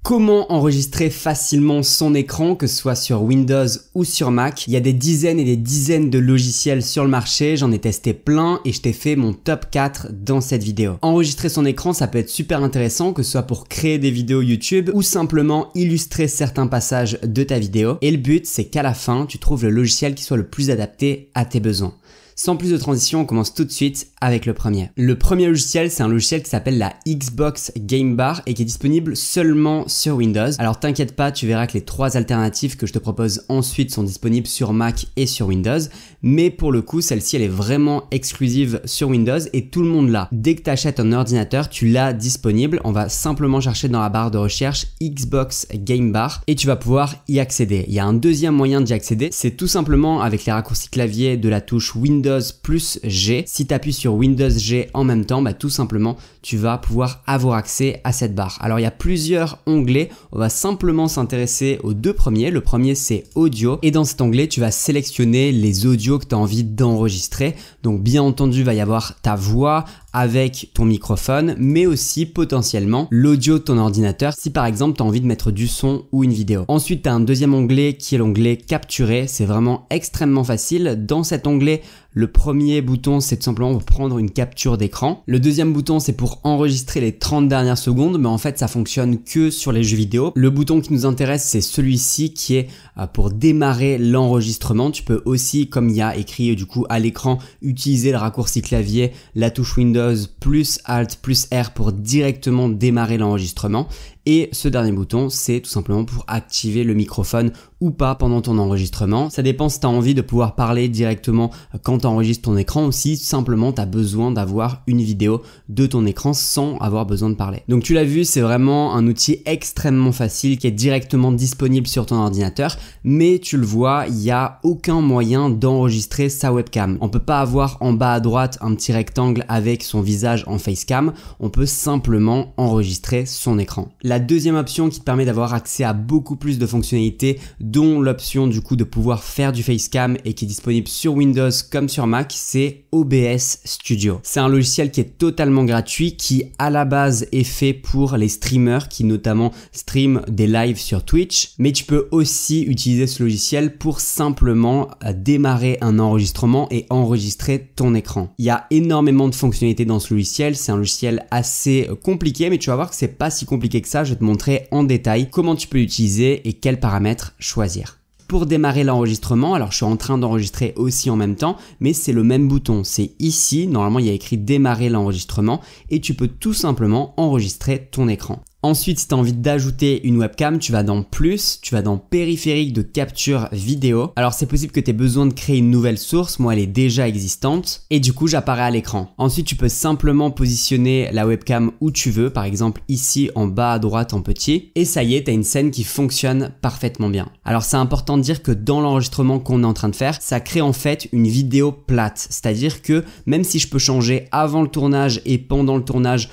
Comment enregistrer facilement son écran, que ce soit sur Windows ou sur Mac? Il y a des dizaines et des dizaines de logiciels sur le marché, j'en ai testé plein et je t'ai fait mon top 4 dans cette vidéo. Enregistrer son écran, ça peut être super intéressant, que ce soit pour créer des vidéos YouTube ou simplement illustrer certains passages de ta vidéo. Et le but, c'est qu'à la fin, tu trouves le logiciel qui soit le plus adapté à tes besoins. Sans plus de transition, on commence tout de suite avec le premier. Le premier logiciel, c'est un logiciel qui s'appelle la Xbox Game Bar et qui est disponible seulement sur Windows. Alors t'inquiète pas, tu verras que les trois alternatives que je te propose ensuite sont disponibles sur Mac et sur Windows. Mais pour le coup, celle-ci, elle est vraiment exclusive sur Windows et tout le monde l'a. Dès que tu achètes un ordinateur, tu l'as disponible. On va simplement chercher dans la barre de recherche Xbox Game Bar et tu vas pouvoir y accéder. Il y a un deuxième moyen d'y accéder, c'est tout simplement avec les raccourcis clavier de la touche Windows plus G. Si tu appuies sur Windows G en même temps, tout simplement tu vas pouvoir avoir accès à cette barre. Alors il y a plusieurs onglets, on va simplement s'intéresser aux deux premiers. Le premier c'est audio et dans cet onglet tu vas sélectionner les audios que tu as envie d'enregistrer. Donc bien entendu il va y avoir ta voix avec ton microphone, mais aussi potentiellement l'audio de ton ordinateur si par exemple tu as envie de mettre du son ou une vidéo. Ensuite tu as un deuxième onglet qui est l'onglet capturer, c'est vraiment extrêmement facile. Dans cet onglet, le premier bouton, c'est tout simplement pour prendre une capture d'écran. Le deuxième bouton, c'est pour enregistrer les 30 dernières secondes, mais en fait, ça fonctionne que sur les jeux vidéo. Le bouton qui nous intéresse, c'est celui-ci qui est pour démarrer l'enregistrement. Tu peux aussi, comme il y a écrit du coup à l'écran, utiliser le raccourci clavier, la touche Windows plus Alt plus R pour directement démarrer l'enregistrement. Et ce dernier bouton, c'est tout simplement pour activer le microphone ou pas pendant ton enregistrement. Ça dépend si tu as envie de pouvoir parler directement quand tu enregistres ton écran ou si simplement tu as besoin d'avoir une vidéo de ton écran sans avoir besoin de parler. Donc tu l'as vu, c'est vraiment un outil extrêmement facile qui est directement disponible sur ton ordinateur, mais tu le vois, il n'y a aucun moyen d'enregistrer sa webcam. On peut pas avoir en bas à droite un petit rectangle avec son visage en facecam, on peut simplement enregistrer son écran. La deuxième option qui te permet d'avoir accès à beaucoup plus de fonctionnalités, dont l'option du coup de pouvoir faire du facecam et qui est disponible sur Windows comme sur Mac, c'est OBS Studio. C'est un logiciel qui est totalement gratuit, qui à la base est fait pour les streamers qui notamment streament des lives sur Twitch, mais tu peux aussi utiliser ce logiciel pour simplement démarrer un enregistrement et enregistrer ton écran. Il y a énormément de fonctionnalités dans ce logiciel, c'est un logiciel assez compliqué, mais tu vas voir que c'est pas si compliqué que ça. Je vais te montrer en détail comment tu peux l'utiliser et quels paramètres choisir. Pour démarrer l'enregistrement, alors je suis en train d'enregistrer aussi en même temps, mais c'est le même bouton, c'est ici, normalement il y a écrit démarrer l'enregistrement et tu peux tout simplement enregistrer ton écran. Ensuite, si tu as envie d'ajouter une webcam, tu vas dans plus, tu vas dans périphérique de capture vidéo. Alors c'est possible que tu aies besoin de créer une nouvelle source, moi elle est déjà existante et du coup j'apparais à l'écran. Ensuite, tu peux simplement positionner la webcam où tu veux, par exemple ici en bas à droite en petit et ça y est, tu as une scène qui fonctionne parfaitement bien. Alors c'est important de dire que dans l'enregistrement qu'on est en train de faire, ça crée en fait une vidéo plate, c'est-à-dire que même si je peux changer avant le tournage et pendant le tournage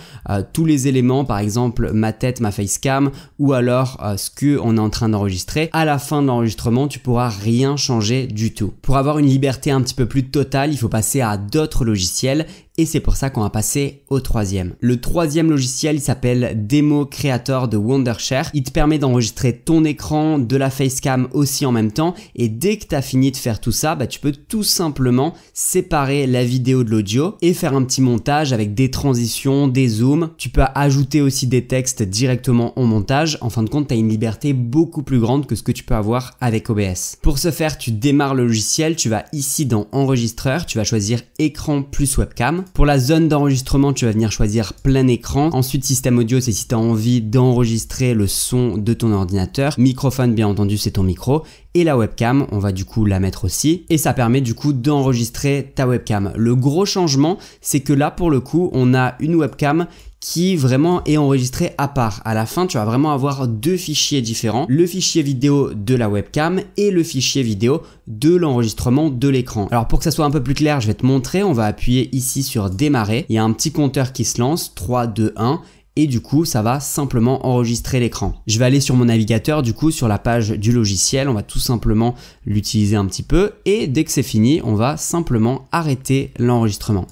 tous les éléments, par exemple ma tête, ma facecam ou alors ce que on est en train d'enregistrer, à la fin de l'enregistrement tu pourras rien changer du tout. Pour avoir une liberté un petit peu plus totale, il faut passer à d'autres logiciels et c'est pour ça qu'on va passer au troisième. Le troisième logiciel, il s'appelle Demo Creator de Wondershare. Il te permet d'enregistrer ton écran, de la facecam aussi en même temps et dès que tu as fini de faire tout ça, tu peux tout simplement séparer la vidéo de l'audio et faire un petit montage avec des transitions, des zooms. Tu peux ajouter aussi des textes directement au montage. En fin de compte, tu as une liberté beaucoup plus grande que ce que tu peux avoir avec OBS. Pour ce faire, tu démarres le logiciel, tu vas ici dans enregistreur, tu vas choisir écran plus webcam. Pour la zone d'enregistrement, tu vas venir choisir plein écran. Ensuite, système audio, c'est si tu as envie d'enregistrer le son de ton ordinateur. Microphone, bien entendu, c'est ton micro. Et la webcam, on va du coup la mettre aussi. Et ça permet du coup d'enregistrer ta webcam. Le gros changement, c'est que là, pour le coup, on a une webcam qui vraiment est enregistré à part. À la fin, tu vas vraiment avoir deux fichiers différents, le fichier vidéo de la webcam et le fichier vidéo de l'enregistrement de l'écran. Alors pour que ça soit un peu plus clair, je vais te montrer, on va appuyer ici sur démarrer. Il y a un petit compteur qui se lance, 3, 2, 1. Et du coup, ça va simplement enregistrer l'écran. Je vais aller sur mon navigateur, du coup, sur la page du logiciel. On va tout simplement l'utiliser un petit peu. Et dès que c'est fini, on va simplement arrêter l'enregistrement.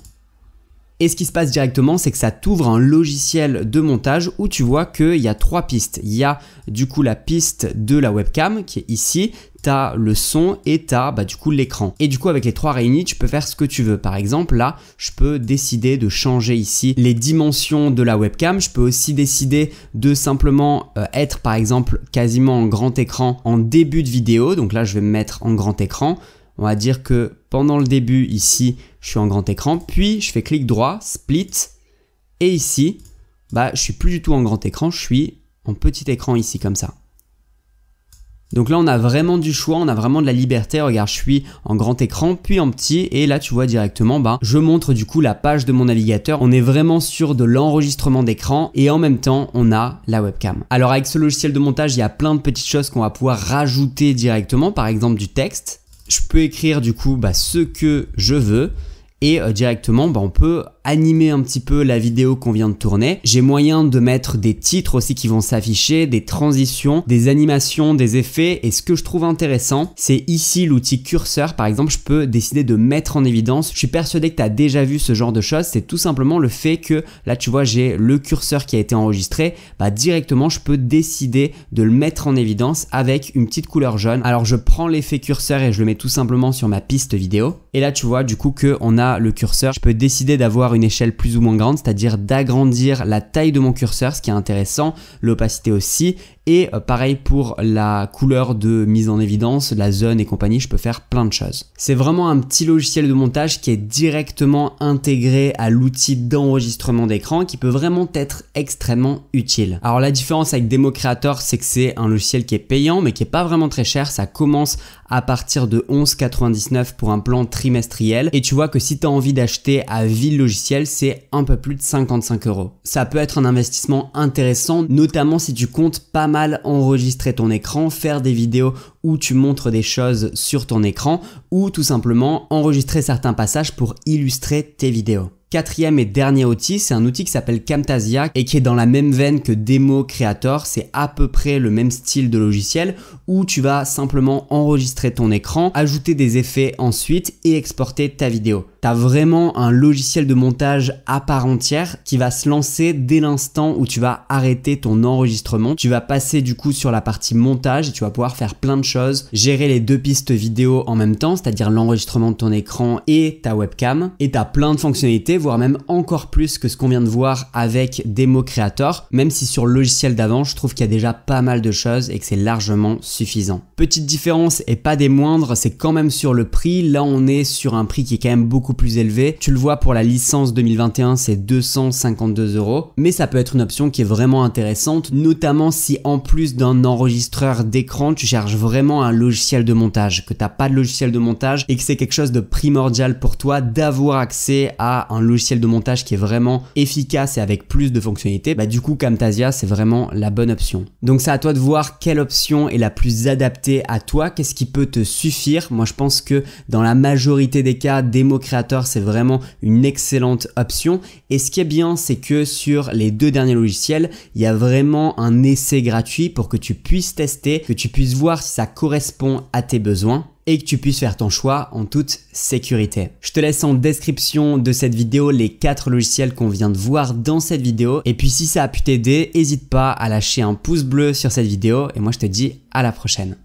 Et ce qui se passe directement, c'est que ça t'ouvre un logiciel de montage où tu vois qu'il y a 3 pistes. Il y a du coup la piste de la webcam qui est ici, tu as le son et tu as du coup l'écran. Et du coup avec les 3 réunis, tu peux faire ce que tu veux. Par exemple là, je peux décider de changer ici les dimensions de la webcam. Je peux aussi décider de simplement être par exemple quasiment en grand écran en début de vidéo. Donc là je vais me mettre en grand écran. On va dire que pendant le début ici, je suis en grand écran, puis je fais clic droit, split, et ici, je suis plus du tout en grand écran, je suis en petit écran ici comme ça. Donc là, on a vraiment du choix, on a vraiment de la liberté. Regarde, je suis en grand écran, puis en petit, et là, tu vois directement, je montre du coup la page de mon navigateur. On est vraiment sur de l'enregistrement d'écran et en même temps, on a la webcam. Alors avec ce logiciel de montage, il y a plein de petites choses qu'on va pouvoir rajouter directement, par exemple du texte. Je peux écrire du coup ce que je veux et directement on peut animer un petit peu la vidéo qu'on vient de tourner. J'ai moyen de mettre des titres aussi qui vont s'afficher, des transitions, des animations, des effets. Et ce que je trouve intéressant, c'est ici l'outil curseur. Par exemple, je peux décider de mettre en évidence. Je suis persuadé que tu as déjà vu ce genre de choses. C'est tout simplement le fait que là, tu vois, j'ai le curseur qui a été enregistré. Directement, je peux décider de le mettre en évidence avec une petite couleur jaune. Alors, je prends l'effet curseur et je le mets tout simplement sur ma piste vidéo. Et là, tu vois, du coup, qu'on a le curseur. Je peux décider d'avoir une échelle plus ou moins grande, c'est-à-dire d'agrandir la taille de mon curseur, ce qui est intéressant, l'opacité aussi, et pareil pour la couleur de mise en évidence, la zone et compagnie, je peux faire plein de choses. C'est vraiment un petit logiciel de montage qui est directement intégré à l'outil d'enregistrement d'écran qui peut vraiment être extrêmement utile. Alors la différence avec Demo Creator, c'est que c'est un logiciel qui est payant mais qui est pas vraiment très cher, ça commence à partir de 11,99 pour un plan trimestriel et tu vois que si tu as envie d'acheter à vie le logiciel, c'est un peu plus de 55 €. Ça peut être un investissement intéressant, notamment si tu comptes pas mal enregistrer ton écran, faire des vidéos où tu montres des choses sur ton écran ou tout simplement enregistrer certains passages pour illustrer tes vidéos. Quatrième et dernier outil, c'est un outil qui s'appelle Camtasia et qui est dans la même veine que Demo Creator. C'est à peu près le même style de logiciel où tu vas simplement enregistrer ton écran, ajouter des effets ensuite et exporter ta vidéo. Tu as vraiment un logiciel de montage à part entière qui va se lancer dès l'instant où tu vas arrêter ton enregistrement. Tu vas passer du coup sur la partie montage et tu vas pouvoir faire plein de choses, gérer les 2 pistes vidéo en même temps, c'est-à-dire l'enregistrement de ton écran et ta webcam. Et tu as plein de fonctionnalités, voire même encore plus que ce qu'on vient de voir avec Demo Creator, même si sur le logiciel d'avant, je trouve qu'il y a déjà pas mal de choses et que c'est largement suffisant. Petite différence et pas des moindres, c'est quand même sur le prix. Là, on est sur un prix qui est quand même beaucoup plus élevé. Tu le vois pour la licence 2021, c'est 252 €, mais ça peut être une option qui est vraiment intéressante, notamment si en plus d'un enregistreur d'écran, tu cherches vraiment un logiciel de montage, que tu n'as pas de logiciel de montage et que c'est quelque chose de primordial pour toi d'avoir accès à un logiciel de montage qui est vraiment efficace et avec plus de fonctionnalités. Du coup, Camtasia, c'est vraiment la bonne option. Donc c'est à toi de voir quelle option est la plus adaptée à toi, qu'est-ce qui peut te suffire. Moi, je pense que dans la majorité des cas, Demo Creator, c'est vraiment une excellente option. Et ce qui est bien, c'est que sur les 2 derniers logiciels, il y a vraiment un essai gratuit pour que tu puisses tester, que tu puisses voir si ça correspond à tes besoins et que tu puisses faire ton choix en toute sécurité. Je te laisse en description de cette vidéo les 4 logiciels qu'on vient de voir dans cette vidéo. Et puis si ça a pu t'aider, n'hésite pas à lâcher un pouce bleu sur cette vidéo et moi je te dis à la prochaine.